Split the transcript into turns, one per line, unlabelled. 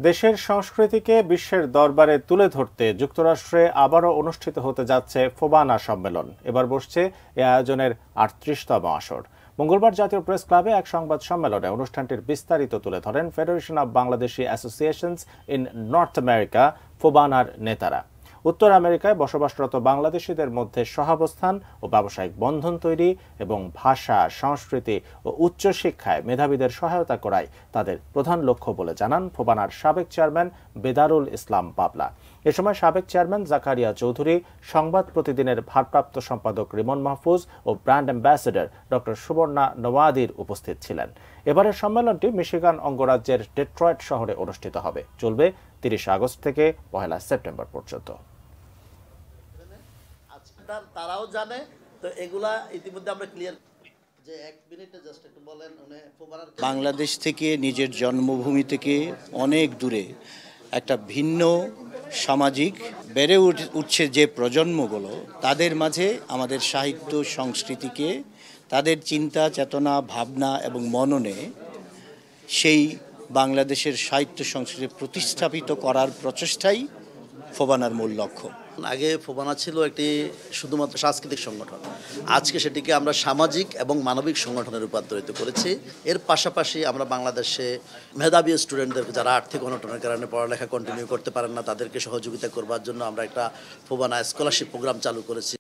দেশের সংস্কৃতিকে বিশ্বের দরবারে তুলে ধরতে যুক্তরাষ্ট্রে আবারও অনুষ্ঠিত হতে যাচ্ছে ফোবানা সম্মেলন। এবার বসছে এ আয়োজনের ৩৮তম আসর। মঙ্গলবার জাতীয় প্রেস ক্লাবে এক সংবাদ সম্মেলনে অনুষ্ঠানটির বিস্তারিত তুলে ধরেন federation of Bangladeshi associations in North America ফোবানার নেতারা। উত্তর আমেরিকায় বসবাসরত বাংলাদেশিদের মধ্যে সহাবস্থান ও ব্যবসায়িক বন্ধন তৈরি এবং ভাষা, সংস্কৃতি ও উচ্চশিক্ষায় মেধাবীদের সহায়তা করাই তাদের প্রধান লক্ষ্য বলে জানান ফোবানার সাবেক চেয়ারম্যান বেদারুল ইসলাম বাবলা। এ সময় সাবেক চেয়ারম্যান জাকারিয়া চৌধুরী, সংবাদ প্রতিদিনের ভারপ্রাপ্ত সম্পাদক রিমন মাহফুজ ও ব্র্যান্ড অ্যাম্বাসেডর ডক্টর সুবর্ণা নওয়াদির উপস্থিত ছিলেন। এবারের সম্মেলনটি মিশিগান অঙ্গরাজ্যের ডেট্রয়েট শহরে অনুষ্ঠিত হবে। চলবে ৩০ আগস্ট থেকে ১ সেপ্টেম্বর পর্যন্ত।
তারাও জানে, তো এগুলা ইতিমধ্যে আমরা ক্লিয়ার যে এক মিনিটে জাস্ট একটু বলেন।
বাংলাদেশ থেকে নিজের জন্মভূমি থেকে অনেক দূরে একটা ভিন্ন সামাজিক বেড়ে উঠছে যে প্রজন্মগুলো, তাদের মাঝে আমাদের সাহিত্য সংস্কৃতিকে, তাদের চিন্তা চেতনা ভাবনা এবং মননে সেই বাংলাদেশের সাহিত্য সংস্কৃতি প্রতিস্থাপিত করার প্রচেষ্টাই ফোবানার মূল লক্ষ্য।
আগে ফোবানা ছিল একটি শুধুমাত্র সাংস্কৃতিক সংগঠন, আজকে সেটিকে আমরা সামাজিক এবং মানবিক সংগঠনে রূপান্তরিত করেছি। এর পাশাপাশি আমরা বাংলাদেশে মেধাবী স্টুডেন্টদের যারা আর্থিক অনটনের কারণে পড়ালেখা কন্টিনিউ করতে পারেন না, তাদেরকে সহযোগিতা করবার জন্য আমরা একটা ফোবানা স্কলারশিপ প্রোগ্রাম চালু করেছি।